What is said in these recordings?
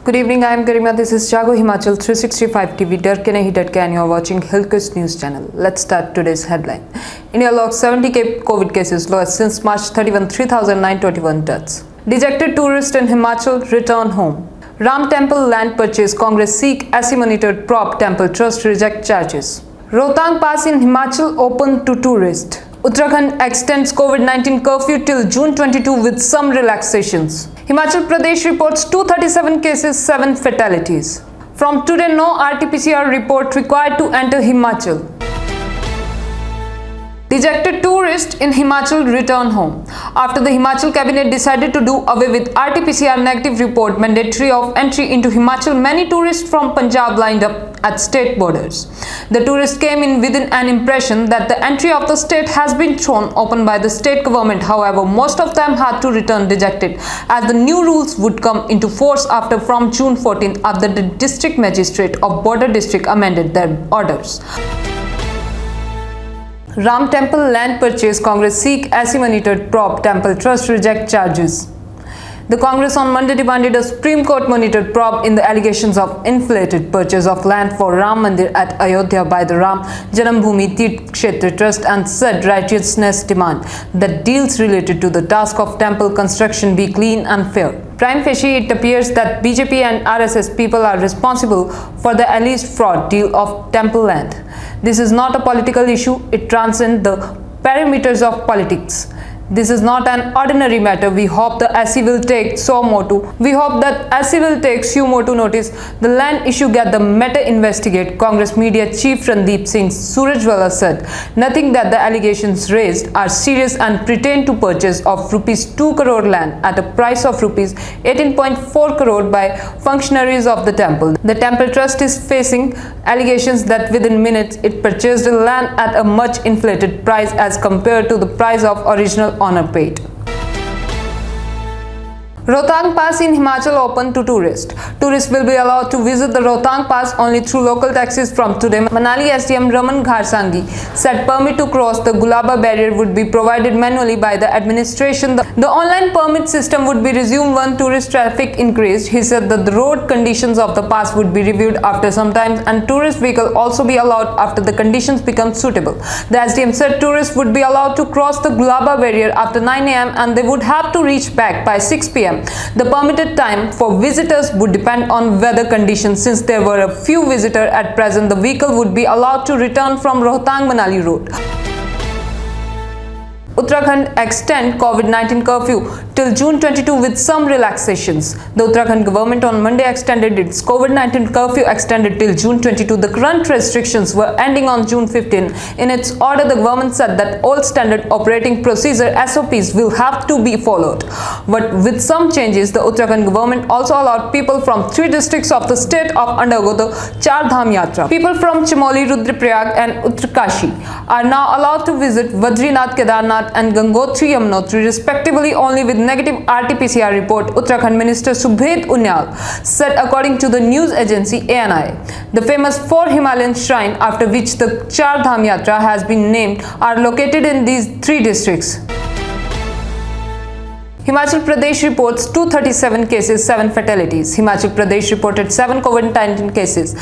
Good evening, I am Garima. This is Jago Himachal 365 TV. डर के नहीं डट के and you are watching Hillquist News Channel. Let's start today's headline. India logs 70k COVID cases, lowest since March 31, 3,921 deaths. Dejected tourists in Himachal return home. Ram Temple land purchase, Congress seek AC-monitored prop temple trust reject charges. Rohtang Pass in Himachal open to tourists. Uttarakhand extends COVID-19 curfew till June 22 with some relaxations. Himachal Pradesh reports 237 cases, 7 fatalities. From today, no RT-PCR report required to enter Himachal. Dejected tourists in Himachal return home. After the Himachal cabinet decided to do away with RT-PCR negative report mandatory of entry into Himachal, many tourists from Punjab lined up at state borders. The tourists came in with an impression that the entry of the state has been thrown open by the state government. However, most of them had to return dejected as the new rules would come into force after from June 14 after the district magistrate of border district amended their orders. Ram Temple land purchase, Congress seek AC-monitored prop temple trust reject charges. The Congress on Monday demanded a Supreme Court monitored probe in the allegations of inflated purchase of land for Ram Mandir at Ayodhya by the Ram Janambhoomi Tirth Kshetra Trust and said righteousness demand that deals related to the task of temple construction be clean and fair. Prima facie, it appears that BJP and RSS people are responsible for the alleged fraud deal of temple land. This is not a political issue, it transcends the parameters of politics. This is not an ordinary matter. We hope the SC will take suo motu. We hope that SC will take suo motu notice the land issue get the matter investigate. Congress media chief Randeep Singh Surjewala said nothing that the allegations raised are serious and pretend to purchase of rupees 2 crore land at a price of rupees 18.4 crore by functionaries of the temple. The temple trust is facing allegations that within minutes it purchased the land at a much inflated price as compared to the price of original honor paid. Rohtang Pass in Himachal open to tourists. Tourists will be allowed to visit the Rohtang Pass only through local taxis from today. Manali SDM Raman Gharsangi said permit to cross the Gulaba barrier would be provided manually by the administration. The online permit system would be resumed when tourist traffic increased. He said that the road conditions of the pass would be reviewed after some time and tourist vehicle also be allowed after the conditions become suitable. The SDM said tourists would be allowed to cross the Gulaba barrier after 9 am and they would have to reach back by 6 pm. The permitted time for visitors would depend on weather conditions. Since there were a few visitors at present, the vehicle would be allowed to return from Rohtang Manali route. Uttarakhand extend COVID-19 curfew till June 22 with some relaxations. The Uttarakhand government on Monday extended its COVID-19 curfew extended till June 22. The current restrictions were ending on June 15. In its order, the government said that all standard operating procedure SOPs will have to be followed. But with some changes, the Uttarakhand government also allowed people from 3 districts of the state of undergo the Char Dham Yatra. People from Chamoli, Rudraprayag and Uttarkashi are now allowed to visit Badrinath, Kedarnath and Gangotri Yamunotri respectively only with negative RT-PCR report, Uttarakhand Minister Subhed Unyal said according to the news agency ANI. The famous 4 Himalayan shrine after which the Char Dham Yatra has been named are located in these 3 districts. Himachal Pradesh reports 237 cases, 7 fatalities. Himachal Pradesh reported 7 COVID-19 cases.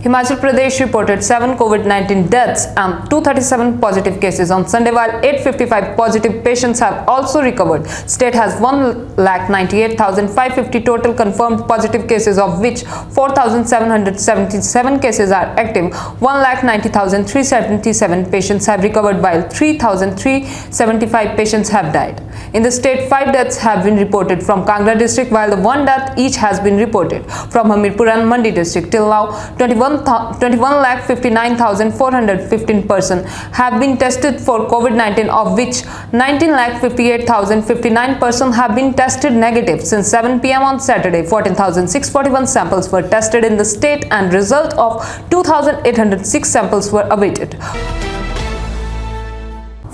Himachal Pradesh reported 7 COVID-19 deaths and 237 positive cases on Sunday, while 855 positive patients have also recovered. State has 1,98,550 total confirmed positive cases, of which 4,777 cases are active. 1,90,377 patients have recovered, while 3,375 patients have died. In the state, 5 deaths have been reported from Kangra district, while 1 death each has been reported from Hamirpur and Mandi district. Till now, 21,59,415 persons have been tested for COVID-19, of which 19,58,059 persons have been tested negative. Since 7 pm on Saturday, 14,641 samples were tested in the state and result of 2,806 samples were awaited.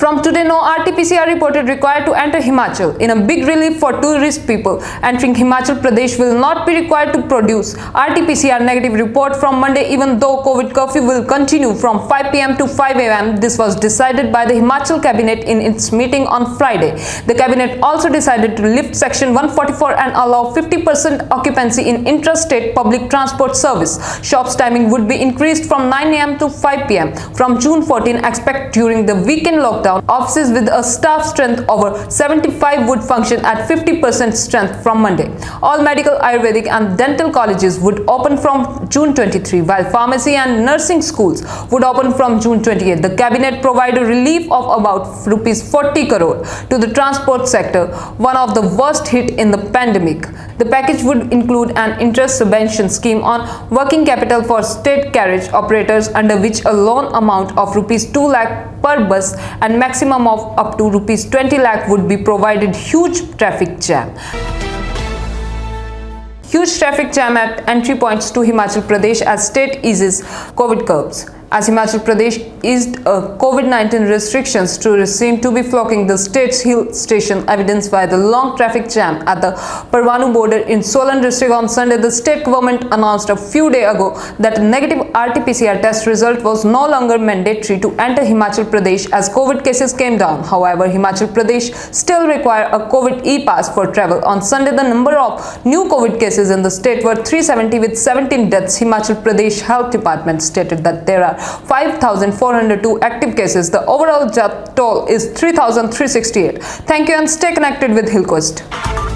From today, no RT-PCR reported required to enter Himachal. In a big relief for tourist people entering Himachal Pradesh will not be required to produce RT-PCR negative report from Monday, even though COVID curfew will continue from 5 p.m. to 5 a.m. This was decided by the Himachal cabinet in its meeting on Friday. The cabinet also decided to lift Section 144 and allow 50% occupancy in intrastate public transport service. Shops timing would be increased from 9 a.m. to 5 p.m. From June 14, expect during the weekend lockdown, offices with a staff strength over 75 would function at 50% strength from Monday. All medical, Ayurvedic and dental colleges would open from June 23, while pharmacy and nursing schools would open from June 28. The cabinet provided relief of about rupees 40 crore to the transport sector, one of the worst hit in the pandemic. The package would include an interest subvention scheme on working capital for state carriage operators, under which a loan amount of rupees 2 lakh per bus and maximum of up to rupees 20 lakh would be provided. Huge traffic jam at entry points to Himachal Pradesh as state eases COVID curbs. As Himachal Pradesh eased COVID-19 restrictions, tourists seem to be flocking the state's hill station, evidenced by the long traffic jam at the Parvanu border in Solan district on Sunday. The state government announced a few days ago that a negative RT-PCR test result was no longer mandatory to enter Himachal Pradesh as COVID cases came down. However, Himachal Pradesh still require a COVID e-pass for travel. On Sunday, the number of new COVID cases in the state were 370 with 17 deaths. Himachal Pradesh Health Department stated that there are 5,402 active cases. The overall death toll is 3,368. Thank you and stay connected with Hillquest.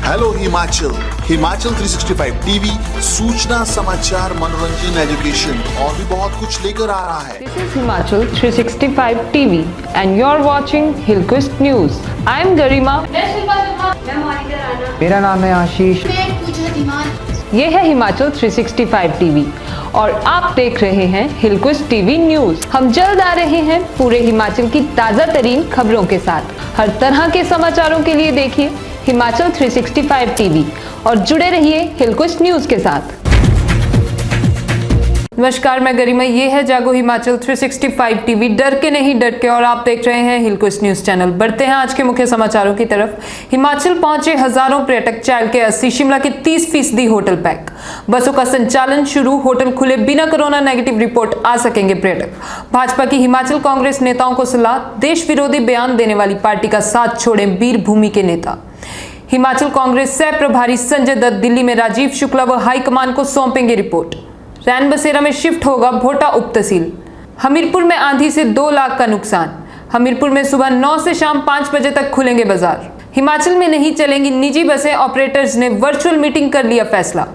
Hello Himachal 365 TV सूचना समाचार मनोरंजन education और भी बहुत कुछ लेकर आ रहा है. This is Himachal 365 TV and you're watching Hillquest News. I'm Garima. मेरा नाम है आशीष. ये है हिमाचल 365 टीवी और आप देख रहे हैं हिलक्विस्ट टीवी न्यूज. हम जल्द आ रहे हैं पूरे हिमाचल की ताजा तरीन खबरों के साथ. हर तरह के समाचारों के लिए देखिए हिमाचल 365 टीवी और जुड़े रहिए हिलक्विस्ट न्यूज के साथ. नमस्कार, मैं गरिमा. ये है जागो हिमाचल 365 टीवी. डर के नहीं डट के, और आप देख रहे हैं हिलक्विस्ट न्यूज चैनल. बढ़ते हैं आज के मुख्य समाचारों की तरफ. हिमाचल पहुंचे हजारों पर्यटक. चायल के 80, शिमला के 30% होटल पैक. बसों का संचालन शुरू. होटल खुले. बिना कोरोना नेगेटिव रिपोर्ट आ सकेंगे पर्यटक. भाजपा की हिमाचल कांग्रेस नेताओं को सलाह. देश विरोधी बयान देने वाली पार्टी का साथ छोड़ें वीरभूमि के नेता. हिमाचल कांग्रेस सह प्रभारी संजय दत्त दिल्ली में राजीव शुक्ला व हाईकमान को सौंपेंगे रिपोर्ट. रैन बसेरा में शिफ्ट होगा भोटा उप तहसील. हमीरपुर में आंधी से 2 लाख का नुकसान. हमीरपुर में सुबह 9 से शाम 5 बजे तक खुलेंगे बाजार. हिमाचल में नहीं चलेंगी निजी बसें. ऑपरेटर्स ने वर्चुअल मीटिंग कर लिया फैसला.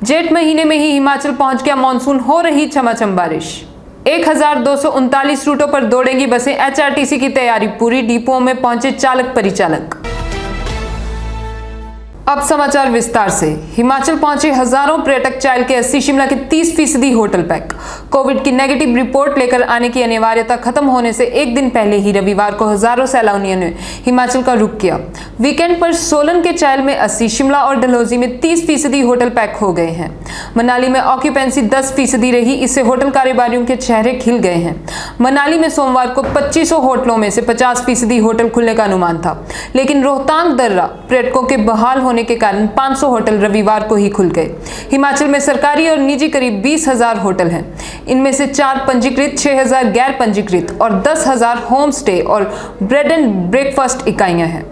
जेठ महीने में ही हिमाचल पहुंच गया मॉनसून. हो रही छमाछम बारिश. 1239 रूटों पर दौड़ेंगी बसें. HRTC की तैयारी पूरी. डिपोओं में पहुंचे चालक परिचालक. अब समाचार विस्तार से. हिमाचल पहुंचे हजारों पर्यटक. चायल के 80, शिमला के 30% होटल पैक. कोविड की नेगेटिव रिपोर्ट लेकर आने की अनिवार्यता खत्म होने से एक दिन पहले ही रविवार को हजारों सैलानियों ने हिमाचल का रुख किया. वीकेंड पर सोलन के चायल में 80, शिमला और डलहौजी में 30% होटल पैक हो गए हैं. मनाली में ऑक्यूपेंसी 10% रही. इससे होटल कारोबारियों के चेहरे खिल गए हैं. मनाली में सोमवार को 2500 होटलों में से 50% होटल खुलने का अनुमान था, लेकिन रोहतांग दर्रा पर्यटकों के बहाल होने के कारण 500 होटल रविवार को ही खुल गए. हिमाचल में सरकारी और निजी करीब 20,000 होटल हैं. इनमें से 4 पंजीकृत, 6,000 गैर पंजीकृत और 10,000 होम स्टे और ब्रेड एंड ब्रेकफास्ट इकाइयां हैं.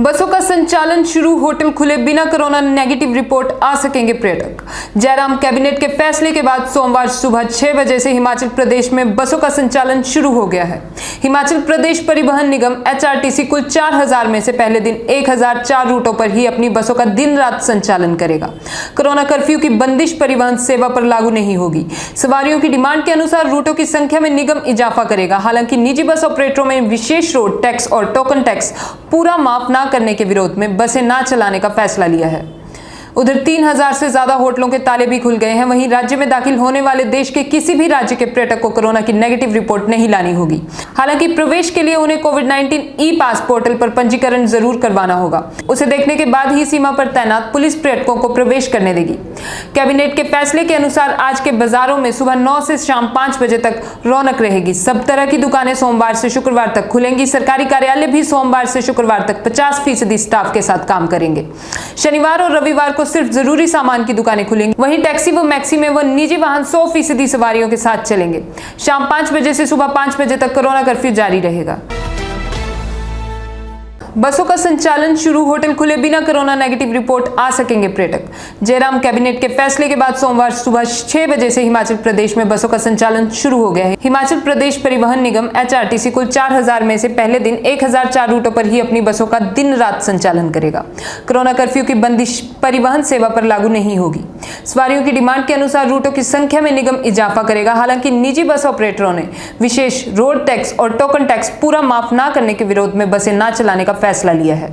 बसों का संचालन शुरू. होटल खुले. बिना कोरोना नेगेटिव रिपोर्ट आ सकेंगे पर्यटक. जयराम कैबिनेट के फैसले के बाद सोमवार सुबह 6 बजे से हिमाचल प्रदेश में बसों का संचालन शुरू हो गया है. हिमाचल प्रदेश परिवहन निगम HRTC कुल 4,000 में से पहले दिन 1,004 रूटों पर ही अपनी बसों का दिन रात संचालन करेगा. कोरोना कर्फ्यू की बंदिश परिवहन सेवा पर लागू नहीं होगी. सवारियों की डिमांड के अनुसार रूटों की संख्या में निगम इजाफा करेगा. हालांकि निजी बस ऑपरेटरों में विशेष रोड टैक्स और टोकन टैक्स पूरा माफ न करने के विरोध में बसें ना चलाने का फैसला लिया है. उधर 3000 से ज्यादा होटलों के ताले भी खुल गए हैं। वहीं राज्य में दाखिल होने वाले देश के किसी भी राज्य के पर्यटक को कोरोना की नेगेटिव रिपोर्ट नहीं लानी होगी। हालांकि प्रवेश के लिए उन्हें कोविड-19 ई पास पोर्टल पर पंजीकरण जरूर करवाना होगा। उसे देखने के बाद ही सीमा पर तैनात पुलिस पर्यटकों को प्रवेश करने देगी। कैबिनेट के फैसले के अनुसार आज के बाजारों में सुबह 9 से शाम 5 बजे तक रौनक रहेगी। सब तरह की दुकानें सोमवार से शुक्रवार तक खुलेंगी। सरकारी कार्यालय भी सोमवार से शुक्रवार तक 50% स्टाफ के साथ काम करेंगे। शनिवार और रविवार को सिर्फ जरूरी सामान की दुकानें खुलेंगी। वहीं टैक्सी व मैक्सी में व निजी वाहन 100% सवारियों के साथ चलेंगे। शाम 5 बजे से सुबह 5 बजे तक कोरोना कर्फ्यू जारी रहेगा। बसों का संचालन शुरू, होटल खुले, बिना कोरोना नेगेटिव रिपोर्ट आ सकेंगे पर्यटक। जयराम कैबिनेट के फैसले के बाद सोमवार सुबह 6 बजे से हिमाचल प्रदेश में बसों का संचालन शुरू हो गया है। हिमाचल प्रदेश परिवहन निगम HRTC कुल 4000 में से पहले दिन 1004 रूटों पर ही अपनी बसों का दिन रात संचालन करेगा। कोरोना कर्फ्यू की बंदिश परिवहन सेवा पर लागू नहीं होगी। सवारियों की डिमांड के अनुसार रूटों की संख्या में निगम इजाफा करेगा। हालांकि निजी बस ऑपरेटरों ने विशेष रोड टैक्स और टोकन टैक्स पूरा माफ न करने के विरोध में बसें न चलाने का फैसला लिया है।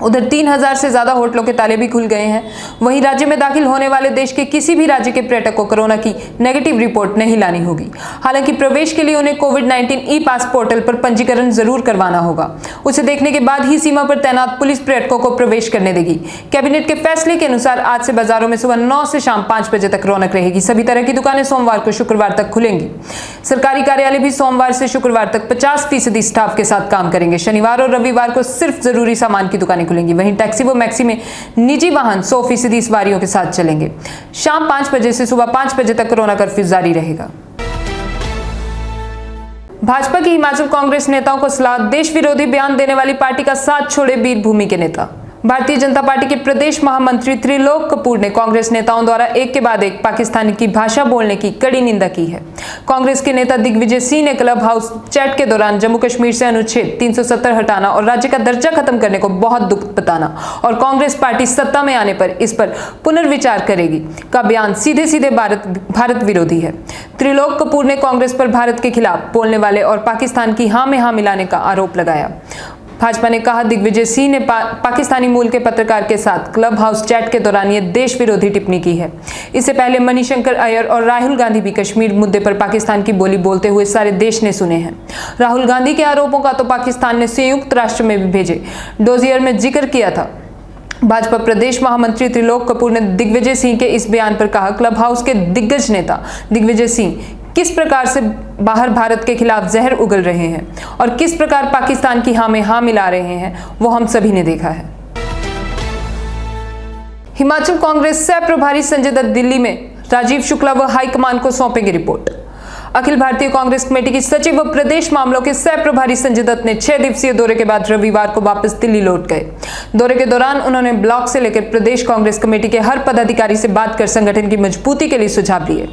उधर 3000 से ज्यादा होटलों के ताले भी खुल गए हैं। वहीं राज्य में दाखिल होने वाले देश के किसी भी राज्य के पर्यटक को कोरोना की नेगेटिव रिपोर्ट नहीं लानी होगी। हालांकि प्रवेश के लिए उन्हें कोविड-19 ई पास पोर्टल पर पंजीकरण जरूर करवाना होगा। उसे देखने के बाद ही सीमा पर तैनात पुलिस पर्यटकों को प्रवेश करने देगी। कैबिनेट के फैसले के अनुसार आज से बाजारों में सुबह 9 से शाम 5 बजे तक रौनक रहेगी। सभी तरह की दुकानें सोमवार को शुक्रवार तक खुलेंगी। सरकारी कार्यालय भी सोमवार से शुक्रवार तक 50% स्टाफ के साथ काम करेंगे। शनिवार और रविवार को सिर्फ जरूरी सामान की दुकानें खुलेंगी। वहीं टैक्सी व मैक्सी में निजी वाहन 100% सवारियों के साथ चलेंगे। शाम 5 बजे से सुबह 5 बजे तक कोरोना कर्फ्यू जारी रहेगा। भाजपा की हिमाचल कांग्रेस नेताओं को सलाह, देश विरोधी बयान देने वाली पार्टी का साथ छोड़े वीरभूमि के नेता। भारतीय जनता पार्टी के प्रदेश महामंत्री त्रिलोक कपूर ने कांग्रेस नेताओं द्वारा एक के बाद एक पाकिस्तानी की भाषा बोलने की कड़ी निंदा की है। कांग्रेस के नेता दिग्विजय सिंह ने क्लब हाउस चैट के दौरान जम्मू कश्मीर से अनुच्छेद 370 हटाना और राज्य का दर्जा खत्म करने को बहुत दुख बताना और कांग्रेस पार्टी सत्ता में आने पर इस पर पुनर्विचार करेगी का बयान सीधे सीधे भारत विरोधी है। त्रिलोक कपूर ने कांग्रेस पर भारत के खिलाफ बोलने वाले और पाकिस्तान की हाँ में हाँ मिलाने का आरोप लगाया। भाजपा ने कहा, दिग्विजय सिंह ने पाकिस्तानी मूल के पत्रकार के साथ क्लब हाउस चैट के दौरान ये देश विरोधी टिप्पणी की है। इससे पहले मणिशंकर अय्यर और राहुल गांधी भी कश्मीर मुद्दे पर पाकिस्तान की बोली बोलते हुए सारे देश ने सुने हैं। राहुल गांधी के आरोपों का तो पाकिस्तान ने संयुक्त राष्ट्र में भी भेजे डोजियर में जिक्र किया था। भाजपा प्रदेश महामंत्री त्रिलोक कपूर ने दिग्विजय सिंह के इस बयान पर कहा, क्लब हाउस के दिग्गज नेता दिग्विजय सिंह किस प्रकार से बाहर भारत के खिलाफ जहर उगल रहे हैं और किस प्रकार पाकिस्तान की हाँ में हाँ मिला रहे हैं, वो हम सभी ने देखा है। हिमाचल कांग्रेस सह प्रभारी संजय दत्त दिल्ली में राजीव शुक्ला व हाईकमान को सौंपेंगे रिपोर्ट। अखिल भारतीय कांग्रेस कमेटी की सचिव व प्रदेश मामलों के सह प्रभारी संजय दत्त ने 6 दिवसीय दौरे के बाद रविवार को वापस दिल्ली लौट गए। दौरे के दौरान उन्होंने ब्लॉक से लेकर प्रदेश कांग्रेस कमेटी के हर पदाधिकारी से बात कर संगठन की मजबूती के लिए सुझाव लिए।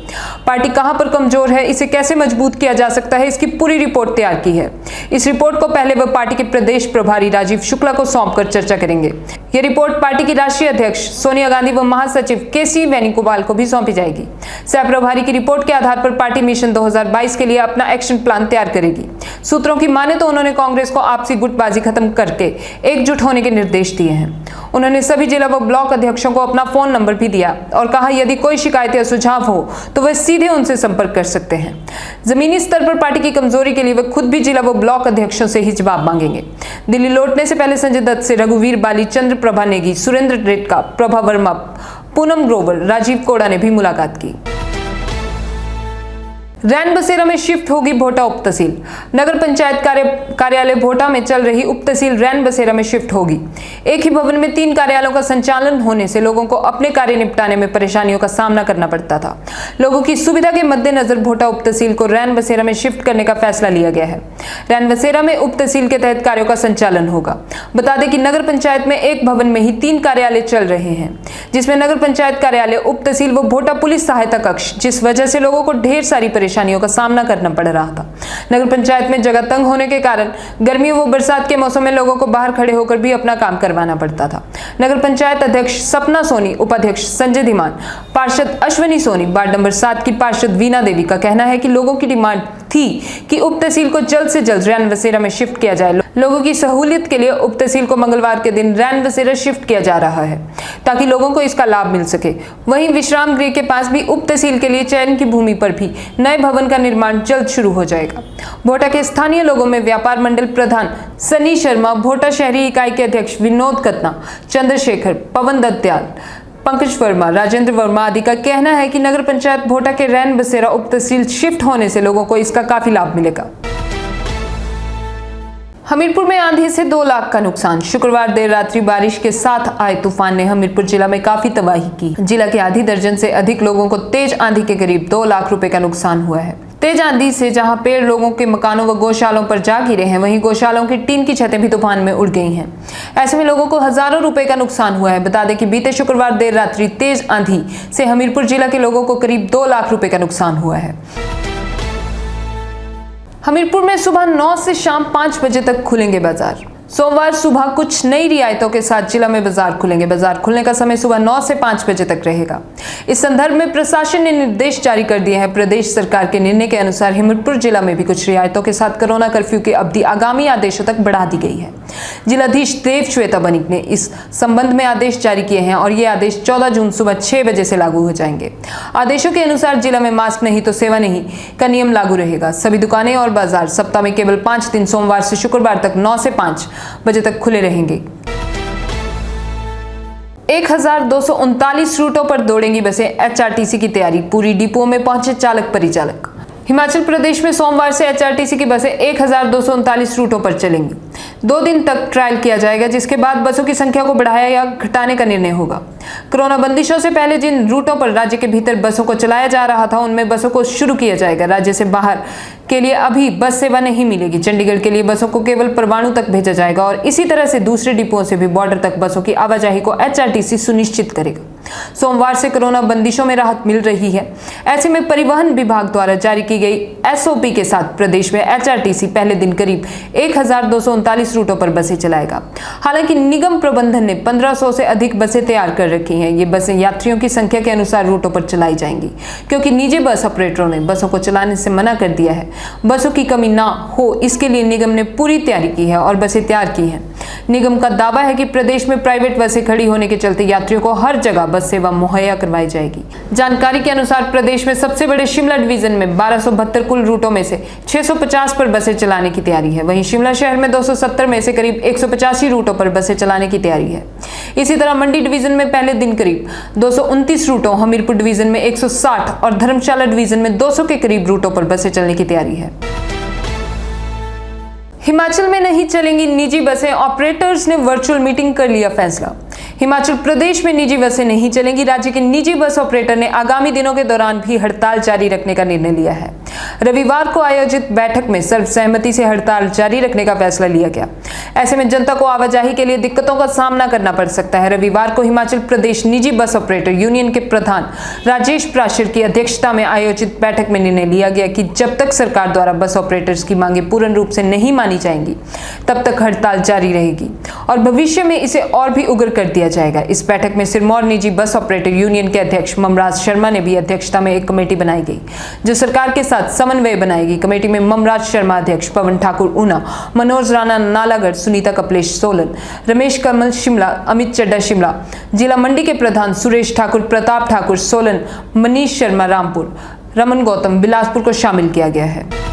पार्टी कहां पर कमजोर है, इसे कैसे मजबूत किया जा सकता है, इसकी पूरी रिपोर्ट तैयार की है। इस रिपोर्ट को पहले वह पार्टी के प्रदेश प्रभारी राजीव शुक्ला को सौंपकर चर्चा करेंगे। यह रिपोर्ट पार्टी की राष्ट्रीय अध्यक्ष सोनिया गांधी व महासचिव KC वेणुगोपाल को भी सौंपी जाएगी। सह प्रभारी की रिपोर्ट के आधार पर पार्टी मिशन 2022 के लिए अपना एक्शन प्लान तैयार करेगी। सूत्रों की माने तो उन्होंने कांग्रेस को आपसी गुटबाजी खत्म करके एकजुट होने के निर्देश दिए हैं। उन्होंने सभी जिला व ब्लॉक अध्यक्षों को अपना फोन नंबर भी दिया और कहा, यदि कोई शिकायत या सुझाव हो तो वे सीधे उनसे संपर्क कर सकते हैं। जमीनी स्तर पर पार्टी की कमजोरी के लिए वे खुद भी जिला व ब्लॉक अध्यक्षों से ही जवाब मांगेंगे। दिल्ली लौटने से पहले संजय दत्त से रघुवीर बाली, चंद्र प्रभा नेगी, सुरेंद्र रेडका, प्रभा वर्मा, पूनम ग्रोवर, राजीव कोड़ा ने भी मुलाकात की। रैन बसेरा में शिफ्ट होगी भोटा उप तहसील। नगर पंचायत कार्यालय भोटा में चल रही उप तहसील रैन बसेरा में शिफ्ट होगी। एक ही भवन में 3 कार्यालयों का संचालन होने से लोगों को अपने कार्य निपटाने में परेशानियों का सामना करना पड़ता था। लोगों की सुविधा के मद्देनजर भोटा उप तहसील को रैन बसेरा में शिफ्ट करने का फैसला लिया गया है। रैन बसेरा में उप तहसील के तहत कार्यों का संचालन होगा। बता दें कि नगर पंचायत में एक भवन में ही 3 कार्यालय चल रहे हैं, जिसमें नगर पंचायत कार्यालय, उप तहसील व भोटा पुलिस सहायता कक्ष, जिस वजह से लोगों को ढेर सारी परेशानियों का सामना करना पड़ रहा था। नगर पंचायत में जगह तंग होने के कारण गर्मियों व बरसात के मौसम में लोगों को बाहर खड़े होकर भी अपना काम करवाना पड़ता था। नगर पंचायत अध्यक्ष सपना सोनी, उपाध्यक्ष संजय धीमान, पार्षद अश्वनी सोनी, वार्ड नंबर 7 की पार्षद वीना देवी का कहना है कि लोगों की डिमांड थी कि उप तहसील को जल्द से जल्द रैन बसेरा में शिफ्ट किया जाए। लोगों की सहूलियत के लिए उप तहसील को मंगलवार के दिन रैन बसेरा शिफ्ट किया जा रहा है ताकि लोगों को इसका लाभ मिल सके। वहीं विश्राम गृह के पास भी उप तहसील के लिए चयन की भूमि पर भी नए भवन का निर्माण जल्द शुरू हो जाएगा। भोटा के स्थानीय लोगों में व्यापार मंडल प्रधान सनी शर्मा, भोटा शहरी इकाई के अध्यक्ष विनोद कतना, चंद्रशेखर, पवन दत्याल, पंकज वर्मा, राजेंद्र वर्मा आदि का कहना है कि नगर पंचायत भोटा के रैन बसेरा उप तहसील शिफ्ट होने से लोगों को इसका काफी लाभ मिलेगा। हमीरपुर में आंधी से 2 लाख का नुकसान। शुक्रवार देर रात्रि बारिश के साथ आए तूफान ने हमीरपुर जिला में काफी तबाही की। जिला के आधी दर्जन से अधिक लोगों को तेज आंधी के करीब 2 लाख रुपए का नुकसान हुआ है। तेज आंधी से जहां पेड़ लोगों के मकानों व गौशालों पर जा गिरे हैं, वहीं गौशालों की टीन की छतें भी तूफान में उड़ गई हैं। ऐसे में लोगों को हजारों रुपए का नुकसान हुआ है। बता दें कि बीते शुक्रवार देर रात्रि तेज आंधी से हमीरपुर जिला के लोगों को करीब 2 लाख रुपए का नुकसान हुआ है। हमीरपुर में सुबह 9 से शाम 5 बजे तक खुलेंगे बाजार। सोमवार सुबह कुछ नई रियायतों के साथ जिला में बाजार खुलेंगे। बाजार खुलने का समय सुबह 9 से 5 बजे तक रहेगा। इस संदर्भ में प्रशासन ने निर्देश जारी कर दिए हैं। प्रदेश सरकार के निर्णय के अनुसार हमीरपुर जिला में भी कुछ रियायतों के साथ कोरोना कर्फ्यू की अवधि आगामी आदेशों तक बढ़ा दी गई है। जिलाधीश देव श्वेता बनिक ने इस संबंध में आदेश जारी किए हैं और ये आदेश 14 जून सुबह 6 बजे से लागू हो जाएंगे। आदेशों के अनुसार जिला में मास्क नहीं तो सेवा नहीं का नियम लागू रहेगा। सभी दुकानें और बाजार सप्ताह में केवल 5 दिन सोमवार से शुक्रवार तक 9 से 5 बजे तक खुले रहेंगे। 1239 रूटों पर दौड़ेंगी बसें। एचआरटीसी की तैयारी पूरी। डिपों में पहुंचे चालक परिचालक। हिमाचल प्रदेश में सोमवार से एचआरटीसी की बसें 1239 रूटों पर चलेंगी। 2 दिन तक ट्रायल किया जाएगा, जिसके बाद बसों की संख्या को बढ़ाया या घटाने का निर्णय होगा। कोरोना बंदिशों से पहले जिन रूटों पर राज्य के भीतर बसों को चलाया जा रहा था, उनमें बसों को शुरू किया जाएगा। राज्य से बाहर के लिए अभी बस सेवा नहीं मिलेगी। चंडीगढ़ के लिए बसों को केवल परवाणु तक भेजा जाएगा और इसी तरह से दूसरे डिपोओं से भी बॉर्डर तक बसों की आवाजाही को एचआरटीसी सुनिश्चित करेगा। सोमवार से कोरोना बंदिशों में राहत मिल रही है। ऐसे में परिवहन विभाग द्वारा जारी की गई एसओपी के साथ प्रदेश में एचआरटीसी पहले दिन करीब 1239 रूटों पर बसें चलाएगा। हालांकि निगम प्रबंधन ने 1500 से अधिक बसें तैयार कर रखी हैं। ये बसें यात्रियों की संख्या के अनुसार रूटों पर चलाई जाएंगी, क्योंकि निजी बस ऑपरेटरों ने बसों को चलाने से मना कर दिया है। बसों की कमी ना हो, इसके लिए निगम ने पूरी तैयारी की है और बसें तैयार की हैं। निगम का दावा है कि प्रदेश में प्राइवेट बसें खड़ी होने के चलते यात्रियों को हर जगह बस सेवा मुहैया करवाई जाएगी। जानकारी के अनुसार प्रदेश में सबसे बड़े शिमला डिवीजन में 1272 कुल रूटों में से 650 पर बसें चलाने की तैयारी है। वहीं शिमला शहर में 270 में से करीब 185 रूटों पर बसें चलाने की तैयारी है। इसी तरह मंडी डिवीजन में पहले दिन करीब 229 रूटों, हमीरपुर डिवीजन में 160 और धर्मशाला डिवीजन में 200 के करीब रूटों पर बसें चलने की तैयारी है। हिमाचल में नहीं चलेंगी निजी बसें। ऑपरेटर्स ने वर्चुअल मीटिंग कर लिया फैसला। हिमाचल प्रदेश में निजी बसें नहीं चलेंगी। राज्य के निजी बस ऑपरेटर ने आगामी दिनों के दौरान भी हड़ताल जारी रखने का निर्णय लिया है। रविवार को आयोजित बैठक में सर्वसहमति से हड़ताल जारी रखने का फैसला लिया गया। ऐसे में जनता को आवाजाही के लिए दिक्कतों का सामना करना पड़ सकता है। रविवार को हिमाचल प्रदेश निजी बस ऑपरेटर यूनियन के प्रधान राजेश प्राशर की अध्यक्षता में आयोजित बैठक में निर्णय लिया गया कि जब तक सरकार द्वारा बस ऑपरेटर्स की मांगे पूर्ण रूप से नहीं मानी जाएंगी, तब तक हड़ताल जारी रहेगी और भविष्य में इसे और भी उग्र कर दिया जाएगा। इस बैठक में सिरमौर निजी बस ऑपरेटर यूनियन के अध्यक्ष ममराज शर्मा ने भी अध्यक्षता में एक कमेटी बनाई गई, जो सरकार के साथ समन्वय बनाएगी। कमेटी में ममराज शर्मा अध्यक्ष, पवन ठाकुर ऊना, मनोज राणा नालागढ़, सुनीता कपलेश सोलन, रमेश कमल शिमला, अमित चड्डा शिमला, जिला मंडी के प्रधान सुरेश ठाकुर, प्रताप ठाकुर सोलन, मनीष शर्मा रामपुर, रमन गौतम बिलासपुर को शामिल किया गया है।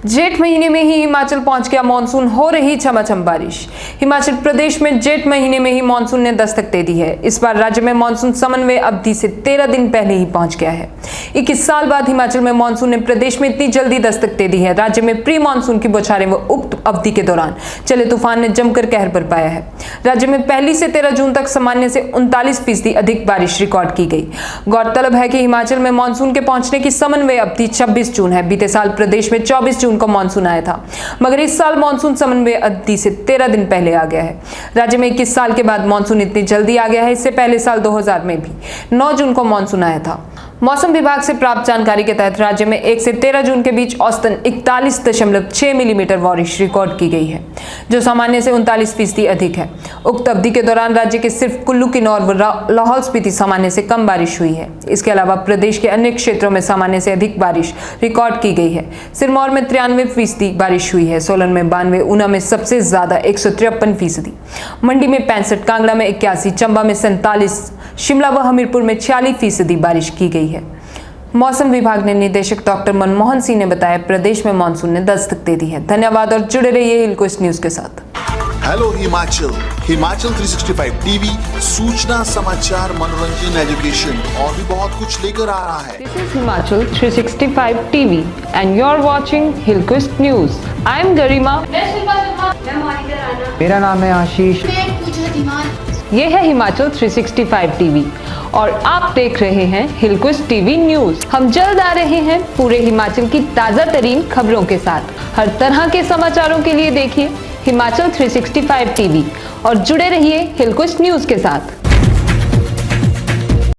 जेठ महीने में ही हिमाचल पहुंच गया मानसून। हो रही छमाछम बारिश। हिमाचल प्रदेश में जेठ महीने में ही मानसून ने दस्तक दे दी है। इस बार राज्य में मानसून समन्वय अवधि से 13 दिन पहले ही पहुंच गया है। 21 साल बाद हिमाचल में मानसून ने प्रदेश में इतनी जल्दी दस्तक दे दी है। राज्य में प्री मानसून की बौछारें व उक्त अवधि के दौरान चले तूफान ने जमकर कहर बरपाया है। राज्य में 1 से 13 जून तक सामान्य से 39% अधिक बारिश रिकॉर्ड की गई। गौरतलब है कि हिमाचल में मानसून के पहुंचने की समन्वय अवधि 26 जून है। बीते साल प्रदेश में 24 जून को मानसून आया था, मगर इस साल मानसून समन्वय अवधि से 13 दिन पहले आ गया है। राज्य में 21 साल के बाद मानसून इतनी जल्दी आ गया है। इससे पहले साल 2000 में भी 9 जून को मानसून आया था। मौसम विभाग से प्राप्त जानकारी के तहत राज्य में 1 से 13 जून के बीच औसतन 41.6 मिलीमीटर बारिश रिकॉर्ड की गई है, जो सामान्य से 39% अधिक है। उक्त अवधि के दौरान राज्य के सिर्फ कुल्लू, किन्नौर व लाहौल स्पीति सामान्य से कम बारिश हुई है। इसके अलावा प्रदेश के अन्य क्षेत्रों में सामान्य से अधिक बारिश रिकॉर्ड की गई है। सिरमौर में 93% बारिश हुई है, सोलन में 92, ऊना में सबसे ज्यादा 153%, मंडी में 65, कांगड़ा में 81, चंबा में 47, शिमला व हमीरपुर में 46% बारिश की गई है। मौसम विभाग ने निदेशक डॉक्टर मनमोहन सिंह ने बताया, प्रदेश में मानसून ने दस्तक दे दी है। धन्यवाद और जुड़े रहिए हिलकोस्ट न्यूज के साथ। हेलो हिमाचल, हिमाचल 365 टीवी सूचना, समाचार, मनोरंजन, एजुकेशन और भी बहुत कुछ लेकर आ रहा है। This is Himachal 365 TV and you're watching Hillquist News. I am Garima. मेरा नाम है आशीष। ये है हिमाचल 365 टीवी और आप देख रहे हैं हिलक्विस्ट टीवी न्यूज। हम जल्द आ रहे हैं पूरे हिमाचल की ताजा तरीन खबरों के साथ। हर तरह के समाचारों के लिए देखिए हिमाचल 365 टीवी और जुड़े रहिए हिलक्विस्ट न्यूज के साथ।